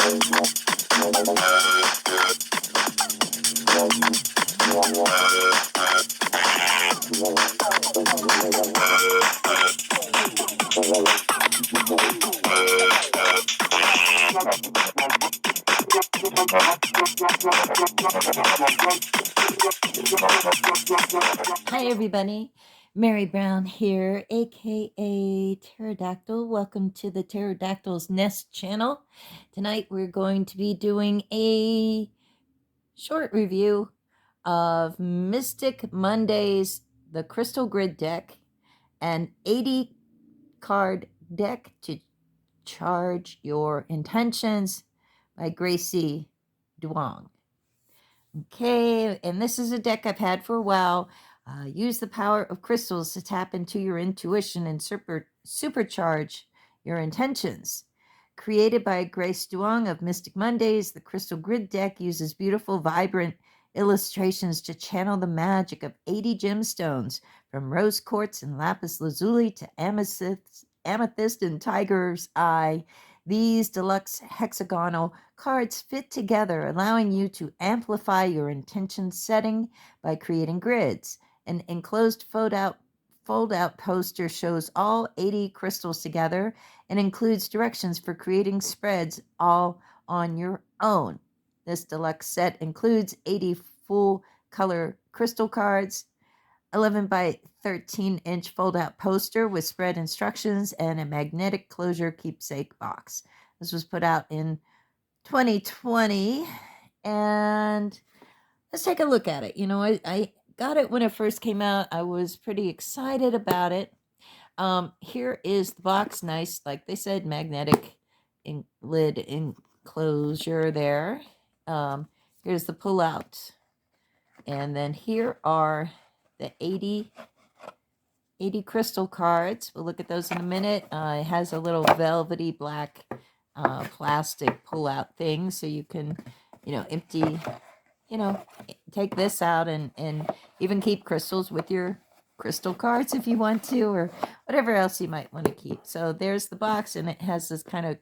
Hi, everybody. Mary Brown here, aka Pterodactyl. Welcome to the Pterodactyl's Nest channel. Tonight, we're going to be doing a short review of Mystic Monday's The Crystal Grid deck, an 80 card deck to charge your intentions by Gracie Duong. Okay, and this is a deck I've had for a while. Use the power of crystals to tap into your intuition and supercharge your intentions. Created by Grace Duong of Mystic Mondays, the Crystal Grid deck uses beautiful, vibrant illustrations to channel the magic of 80 gemstones, from rose quartz and lapis lazuli to amethyst and tiger's eye. These deluxe hexagonal cards fit together, allowing you to amplify your intention setting by creating grids. An enclosed fold-out poster shows all 80 crystals together and includes directions for creating spreads all on your own. This deluxe set includes 80 full-color crystal cards, 11 by 13-inch fold-out poster with spread instructions, and a magnetic closure keepsake box. This was put out in 2020, and let's take a look at it. You know, I got it when it first came out. I was pretty excited about it. Here is the box. Nice, like they said, magnetic lid enclosure there. Here's the pull-out. And then here are the 80 crystal cards. We'll look at those in a minute. It has a little velvety black plastic pull-out thing, so you can, empty, take this out and even keep crystals with your crystal cards if you want to, or whatever else you might want to keep. So there's the box, and it has this kind of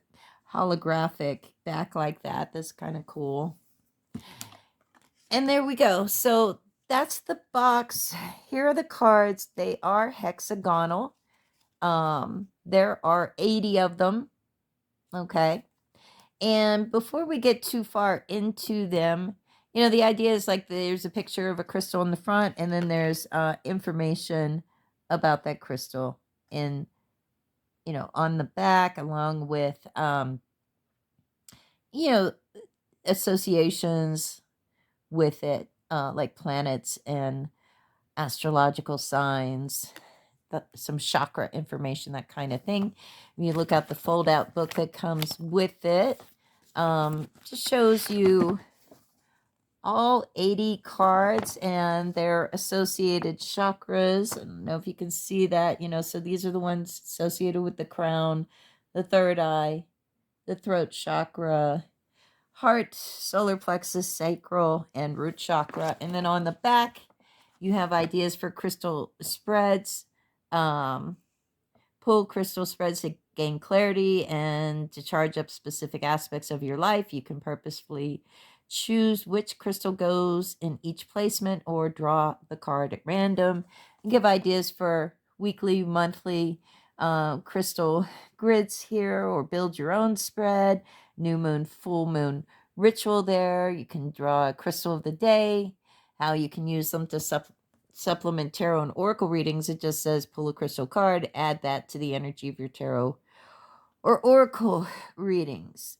holographic back like that. That's kind of cool. And there we go. So that's the box. Here are the cards. They are hexagonal. There are 80 of them. Okay. And before we get too far into them, the idea is like there's a picture of a crystal in the front, and then there's information about that crystal in, on the back, along with, associations with it, like planets and astrological signs, some chakra information, that kind of thing. When you look at the fold-out book that comes with it, just shows you all 80 cards and their associated chakras. I don't know if you can see that, so these are the ones associated with the crown, the third eye, the throat chakra, heart, solar plexus, sacral, and root chakra. And then on the back, you have ideas for crystal spreads. Pull crystal spreads to gain clarity and to charge up specific aspects of your life. You can purposefully choose which crystal goes in each placement, or draw the card at random, and give ideas for weekly, monthly crystal grids here, or build your own spread. New moon, full moon ritual there. You can draw a crystal of the day, how you can use them to supplement tarot and oracle readings. It just says pull a crystal card, add that to the energy of your tarot or oracle readings.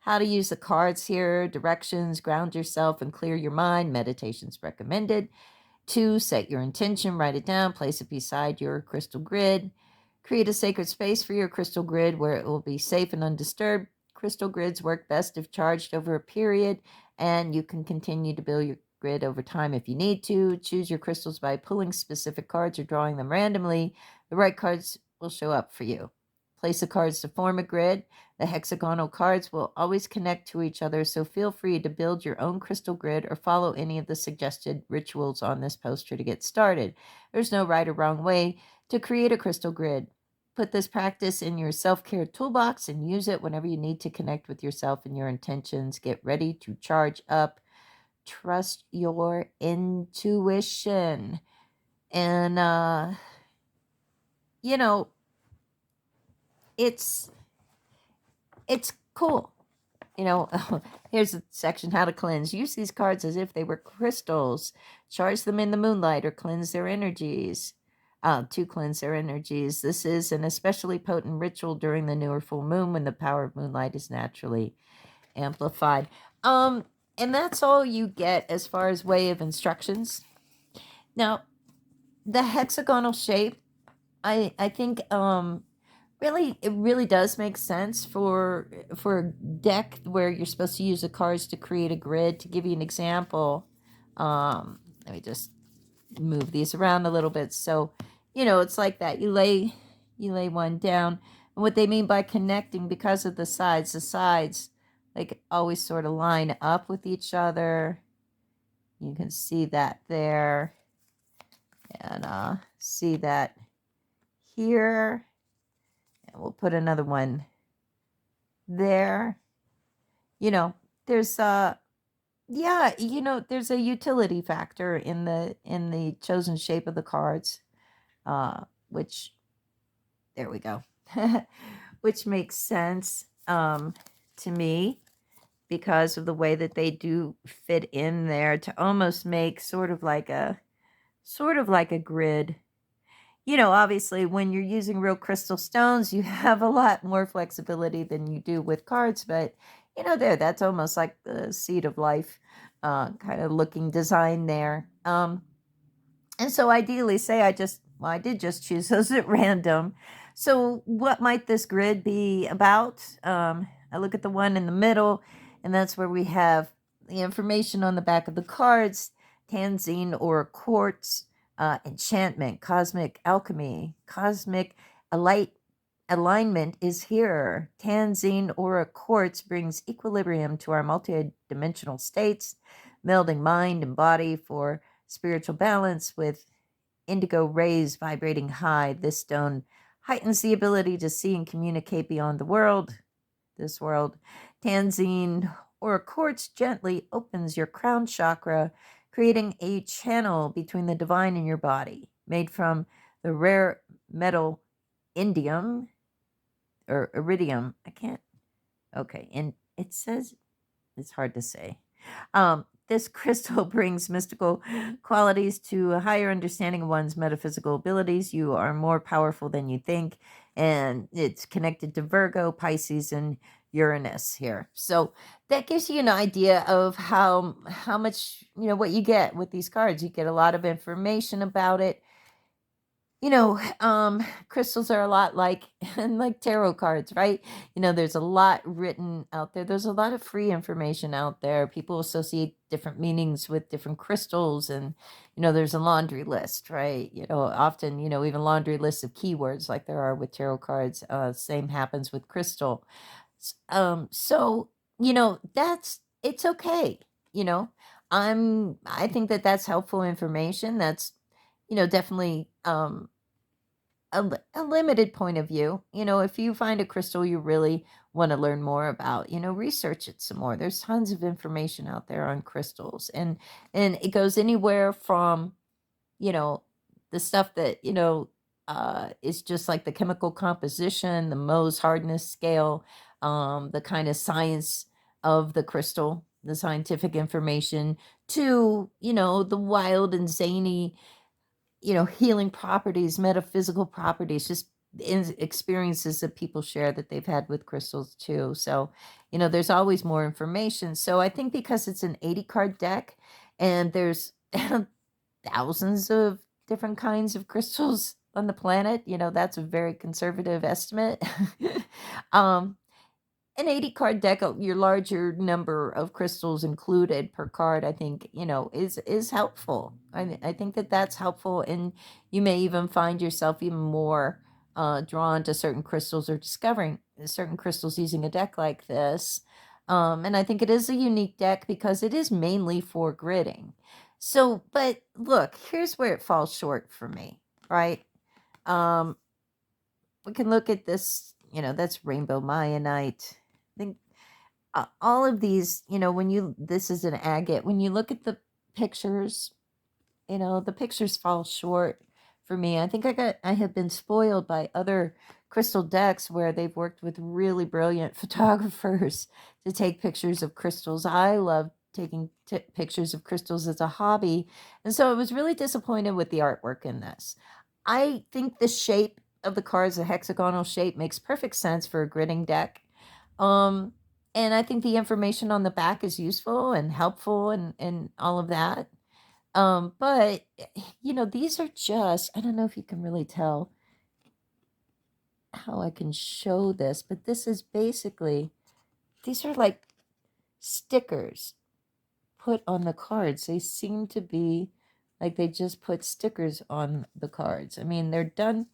How to use the cards here, directions, ground yourself and clear your mind. Meditations recommended. 2, set your intention, write it down, place it beside your crystal grid. Create a sacred space for your crystal grid where it will be safe and undisturbed. Crystal grids work best if charged over a period, and you can continue to build your grid over time if you need to. Choose your crystals by pulling specific cards or drawing them randomly. The right cards will show up for you. Place the cards to form a grid. The hexagonal cards will always connect to each other, so feel free to build your own crystal grid or follow any of the suggested rituals on this poster to get started. There's no right or wrong way to create a crystal grid. put this practice in your self-care toolbox and use it whenever you need to connect with yourself and your intentions. Get ready to charge up. Trust your intuition. And, you know, it's cool. You know, here's a section, how to cleanse. Use these cards as if they were crystals. Charge them in the moonlight or cleanse their energies. To cleanse their energies. This is an especially potent ritual during the new or full moon when the power of moonlight is naturally amplified. And that's all you get as far as way of instructions. Now, the hexagonal shape, I think it really does make sense for a deck where you're supposed to use the cards to create a grid. To give you an example, let me just move these around a little bit. So, it's like that. You lay one down, and what they mean by connecting, because of the sides like always sort of line up with each other. You can see that there, and see that here. And we'll put another one there. There's there's a utility factor in the chosen shape of the cards, which, there we go, which makes sense to me, because of the way that they do fit in there to almost make sort of like a grid. Obviously, when you're using real crystal stones, you have a lot more flexibility than you do with cards. But, that's almost like the seed of life kind of looking design there. And so ideally, say I did just choose those at random. So what might this grid be about? I look at the one in the middle, and that's where we have the information on the back of the cards: Tanzine or Quartz. Enchantment, cosmic alchemy, cosmic alignment is here. Tanzine aura quartz brings equilibrium to our multidimensional states, melding mind and body for spiritual balance. With indigo rays vibrating high, this stone heightens the ability to see and communicate beyond this world. Tanzine aura quartz gently opens your crown chakra, creating a channel between the divine and your body. Made from the rare metal indium or iridium. And it says, it's hard to say. This crystal brings mystical qualities to a higher understanding of one's metaphysical abilities. You are more powerful than you think, and it's connected to Virgo, Pisces, and Uranus here. So that gives you an idea of how much, what you get with these cards. You get a lot of information about it. Crystals are a lot like tarot cards, right? There's a lot written out there. There's a lot of free information out there. People associate different meanings with different crystals, and there's a laundry list, right? Often, even laundry lists of keywords like there are with tarot cards. Same happens with crystal. So it's okay. I think that's helpful information. That's definitely a limited point of view. If you find a crystal you really want to learn more about, research it some more. There's tons of information out there on crystals, and it goes anywhere from the stuff that is just like the chemical composition, the Mohs hardness scale, the kind of science of the crystal, the scientific information, to the wild and zany healing properties, metaphysical properties, just experiences that people share that they've had with crystals too. So, there's always more information. So I think because it's an 80 card deck and there's thousands of different kinds of crystals on the planet, that's a very conservative estimate. An 80 card deck, your larger number of crystals included per card, I think, is helpful. I think that's helpful. And you may even find yourself even more drawn to certain crystals, or discovering certain crystals using a deck like this. And I think it is a unique deck because it is mainly for gridding. So, but look, here's where it falls short for me, right? we can look at this, that's rainbow Mayanite. I think all of these, this is an agate. When you look at the pictures, the pictures fall short for me. I think I have been spoiled by other crystal decks where they've worked with really brilliant photographers to take pictures of crystals. I love taking pictures of crystals as a hobby. And so I was really disappointed with the artwork in this. I think the shape of the cards, the hexagonal shape, makes perfect sense for a gridding deck. Um, and I think the information on the back is useful and helpful and all of that. But these are just, I don't know if you can really tell how I can show this, but this is basically, these are like stickers put on the cards. They seem to be like they just put stickers on the cards. I mean, they're done,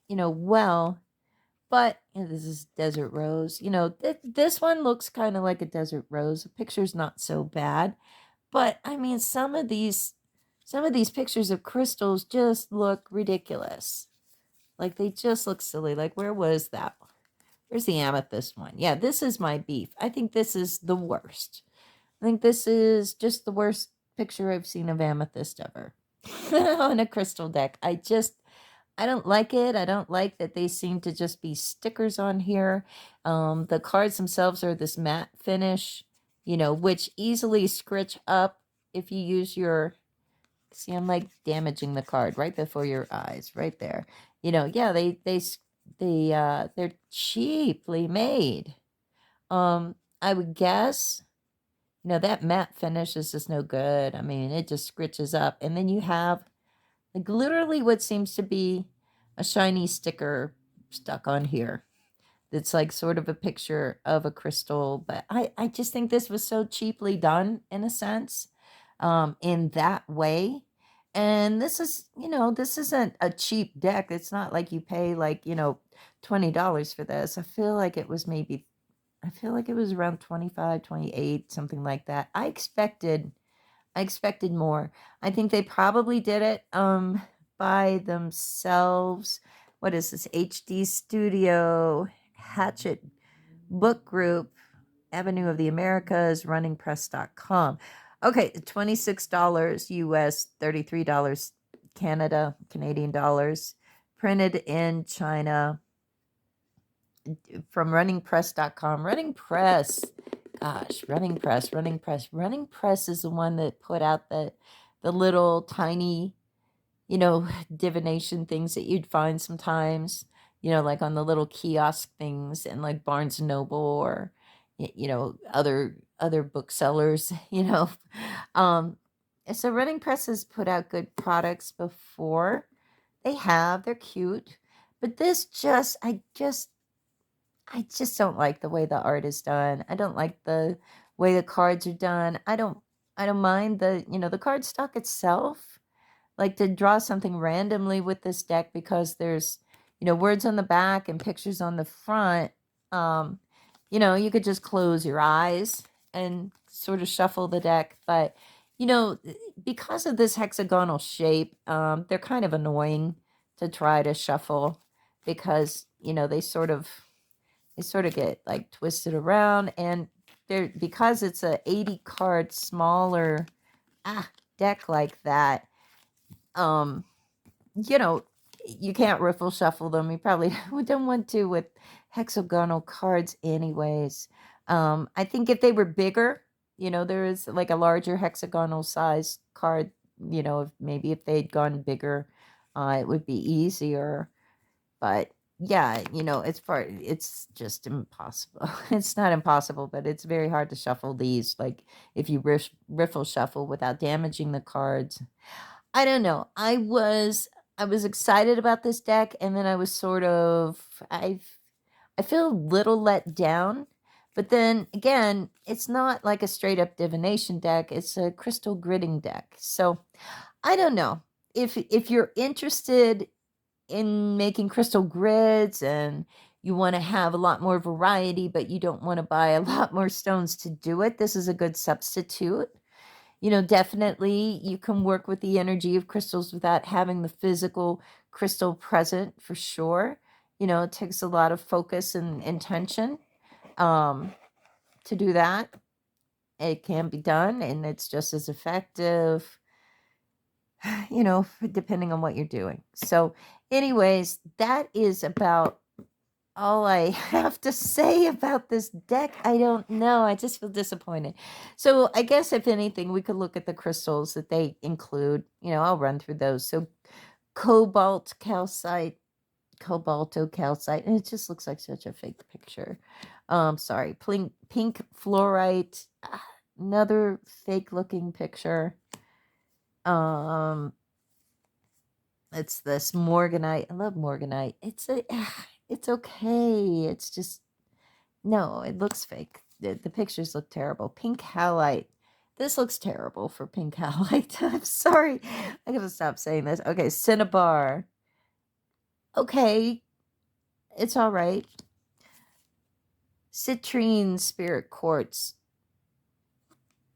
well, but this is desert rose. This one looks kind of like a desert rose. The picture's not so bad, but I mean, some of these pictures of crystals just look ridiculous. Like they just look silly. Like, where was that? Where's the amethyst one? Yeah, this is my beef. I think this is the worst. I think this is just the worst picture I've seen of amethyst ever on a crystal deck. I don't like it. I don't like that they seem to just be stickers on here. The cards themselves are this matte finish, which easily scratch up if you use your, see, I'm like damaging the card right before your eyes, right there. Yeah, they're cheaply made. I would guess, that matte finish is just no good. I mean, it just scratches up. And then you have like literally what seems to be a shiny sticker stuck on here. It's like sort of a picture of a crystal, but I just think this was so cheaply done in a sense, in that way. And this is, this isn't a cheap deck. It's not like you pay like, $20 for this. I feel like it was around 25, 28, something like that. I expected more. I think they probably did it by themselves. What is this? HD Studio, Hatchet Book Group, Avenue of the Americas, runningpress.com. Okay, $26 US, $33 Canadian dollars, printed in China, from runningpress.com. Running Press is the one that put out the little tiny, divination things that you'd find sometimes, like on the little kiosk things and like Barnes and Noble or, other booksellers, So Running Press has put out good products before. They're cute. But this I just don't like the way the art is done. I don't like the way the cards are done. I don't mind the card stock itself. Like to draw something randomly with this deck because there's, words on the back and pictures on the front. Um, you could just close your eyes and sort of shuffle the deck, but because of this hexagonal shape, they're kind of annoying to try to shuffle because, they sort of get like twisted around, and they're, because it's a 80 card smaller deck like that, you know you can't riffle shuffle them. You probably don't want to with hexagonal cards anyways. I think if they were bigger, there is like a larger hexagonal size card, if they'd gone bigger, it would be easier. But yeah, it's just impossible. It's not impossible, but it's very hard to shuffle these. Like if you riffle shuffle without damaging the cards. I don't know. I was excited about this deck, and then I was sort of I feel a little let down. But then again, it's not like a straight up divination deck. It's a crystal gridding deck. So I don't know. If you're interested in making crystal grids and you want to have a lot more variety, but you don't want to buy a lot more stones to do it, this is a good substitute. Definitely you can work with the energy of crystals without having the physical crystal present, for sure. You know, it takes a lot of focus and intention to do that. It can be done, and it's just as effective, you know, depending on what you're doing. So, anyways, that is about all I have to say about this deck. I don't know. I just feel disappointed. So, I guess if anything, we could look at the crystals that they include. You know, I'll run through those. So, cobalt calcite, cobalto calcite, and it just looks like such a fake picture. Sorry, pink fluorite, another fake looking picture. It's this morganite. I love morganite. It's okay. It's just no, it looks fake. The pictures look terrible. Pink halite. This looks terrible for pink halite. I'm sorry. I gotta stop saying this. Okay, cinnabar. Okay, it's all right. Citrine spirit quartz.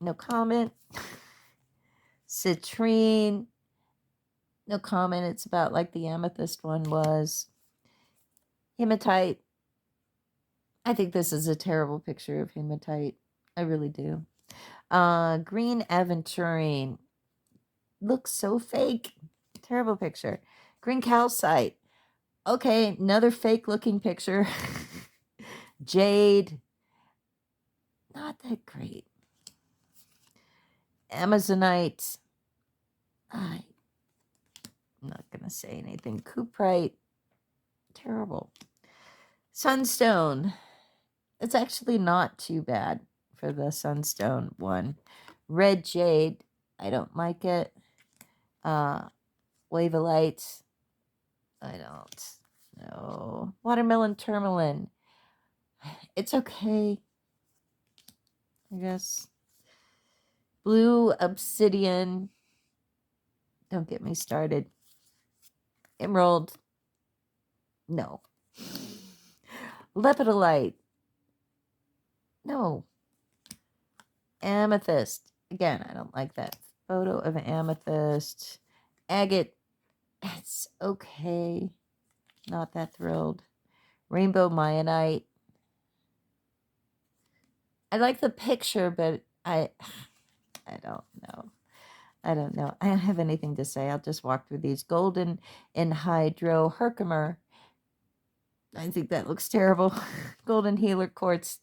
No comment. Citrine. No comment. It's about like the amethyst one was. Hematite. I think this is a terrible picture of hematite. I really do. Green aventurine. Looks so fake. Terrible picture. Green calcite. Okay, another fake looking picture. Jade. Not that great. Amazonite. I'm not going to say anything. Cuprite. Terrible. Sunstone. It's actually not too bad for the sunstone one. Red jade. I don't like it. Wavelite. I don't know. Watermelon tourmaline. It's okay, I guess. Blue obsidian. Don't get me started. Emerald. No. Lepidolite. No. Amethyst. Again, I don't like that photo of amethyst. Agate. It's okay. Not that thrilled. Rainbow Mionite. I like the picture, but I don't know. I don't know. I don't have anything to say. I'll just walk through these. Golden anhydro Herkimer. I think that looks terrible. Golden healer quartz.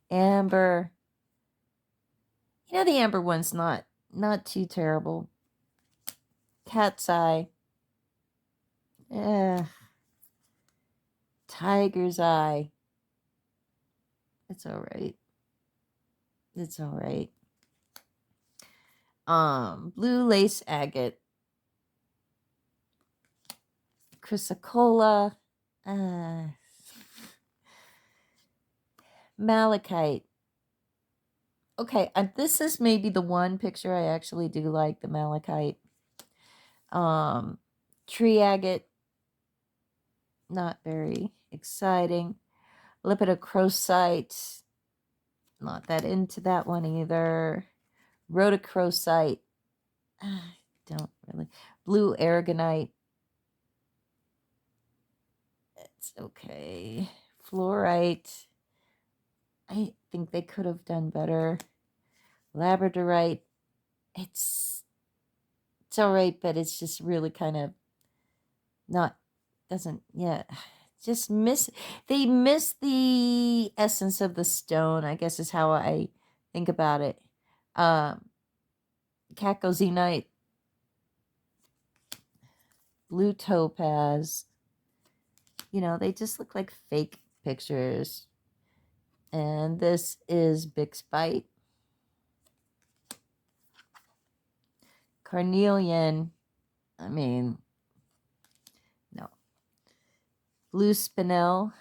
Amber. You know, the amber one's not too terrible. Cat's eye. Tiger's eye. It's all right. It's all right. Blue lace agate. Chrysocolla. Malachite. Okay, this is maybe the one picture I actually do like, the malachite. Tree agate. Not very exciting. Lepidocrocite. Not that into that one either. Rhodocrosite. Don't really. Blue aragonite. It's okay. Fluorite. I think they could have done better. Labradorite. It's all right, but it's just really kind of just they miss the essence of the stone, I guess is how I think about it. Caccozenite. Blue topaz. You know, they just look like fake pictures. And this is Bixbite. Carnelian. I mean, no. Blue spinel.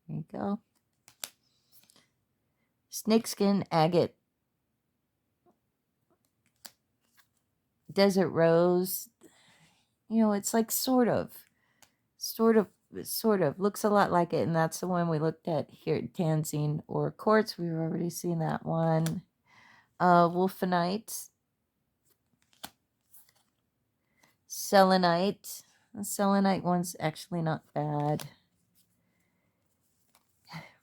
There you go. Snakeskin agate. Desert rose. You know, it's like sort of looks a lot like it, and that's the one we looked at here. Tanzine or quartz. We've already seen that one. Wolfenite. Selenite. The selenite one's actually not bad.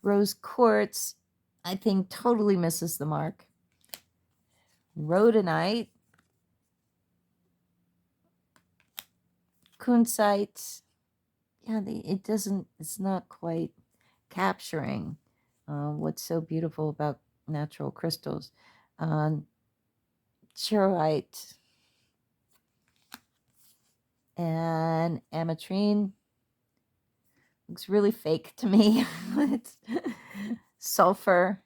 Rose quartz, I think, totally misses the mark. Rhodonite. Kunzite. Yeah, it's not quite capturing what's so beautiful about natural crystals. Chorite and ametrine looks really fake to me. It's sulfur.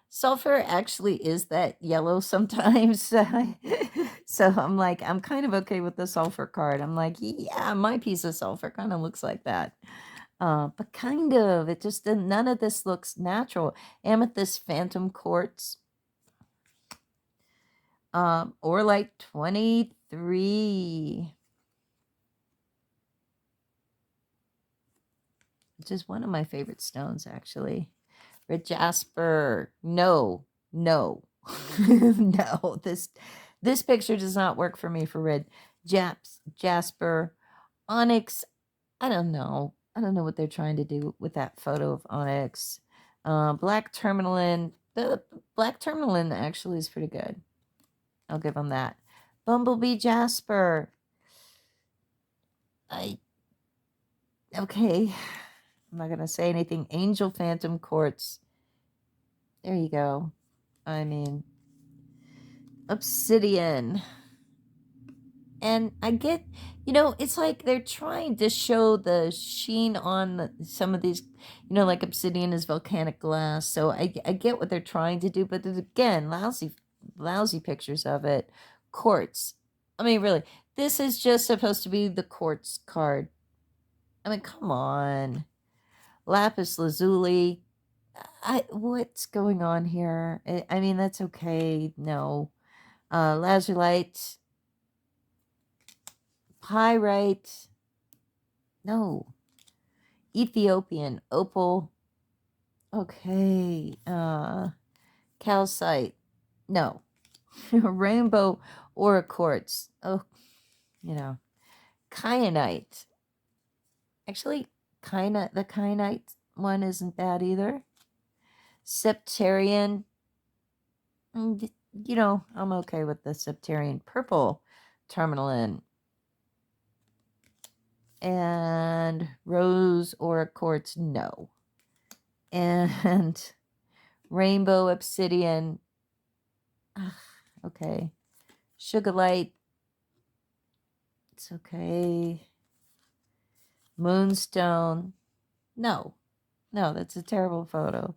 Sulfur actually is that yellow sometimes. So I'm like, I'm kind of okay with the sulfur card. I'm like, yeah, my piece of sulfur kind of looks like that. But kind of, it just, none of this looks natural. Amethyst phantom quartz. Or like 23. Which is one of my favorite stones, actually. Red jasper. No. No. This picture does not work for me for red. Jasper. Onyx. I don't know. I don't know what they're trying to do with that photo of onyx. Black tourmaline. The black tourmaline actually is pretty good. I'll give them that. Bumblebee jasper. Okay. I'm not going to say anything. Angel phantom quartz. There you go. I mean, obsidian. And I get, it's like they're trying to show the sheen on some of these, like obsidian is volcanic glass. So I get what they're trying to do, but again, lousy pictures of it. Quartz. I mean, really, this is just supposed to be the quartz card. I mean, come on. Lapis lazuli. What's going on here? I mean, that's okay. No. Lazulite. Pyrite. No. Ethiopian opal. Okay. Calcite. No. Rainbow ore quartz. Oh, kyanite. Actually, the kyanite one isn't bad either. Septarian. I'm okay with the septarian. Purple tourmaline. And rose or quartz, no. And rainbow obsidian. Okay. Sugarlight. It's okay. Moonstone. No, that's a terrible photo.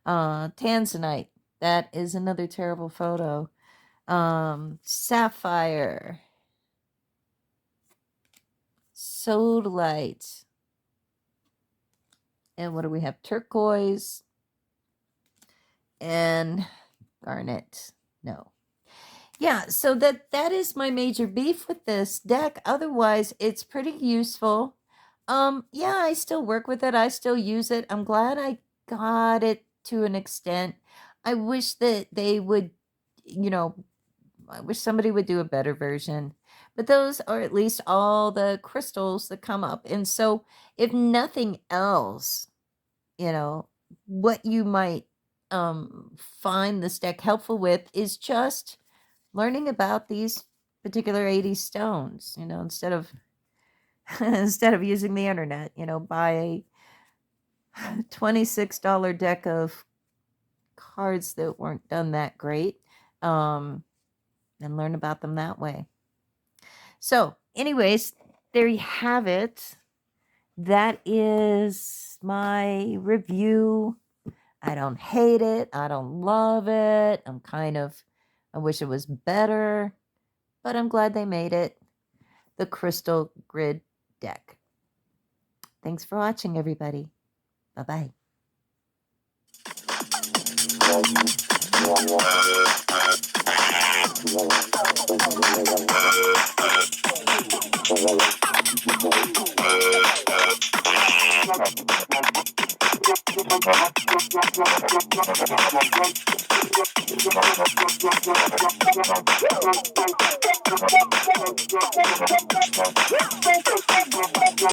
Tanzanite. That is another terrible photo. Sapphire. Sodalite. And what do we have? Turquoise. And garnet. No. Yeah, so that is my major beef with this deck. Otherwise, it's pretty useful. Yeah, I still work with it. I still use it. I'm glad I got it to an extent. I wish that they would, I wish somebody would do a better version. But those are at least all the crystals that come up. And so if nothing else, what you might find this deck helpful with is just learning about these particular 80 stones, instead of using the internet, buy a $26 deck of cards that weren't done that great, and learn about them that way. So anyways, there you have it. That is my review. I don't hate it. I don't love it. I wish it was better, but I'm glad they made it. The Crystal Grid deck. Thanks for watching, everybody. Bye-bye.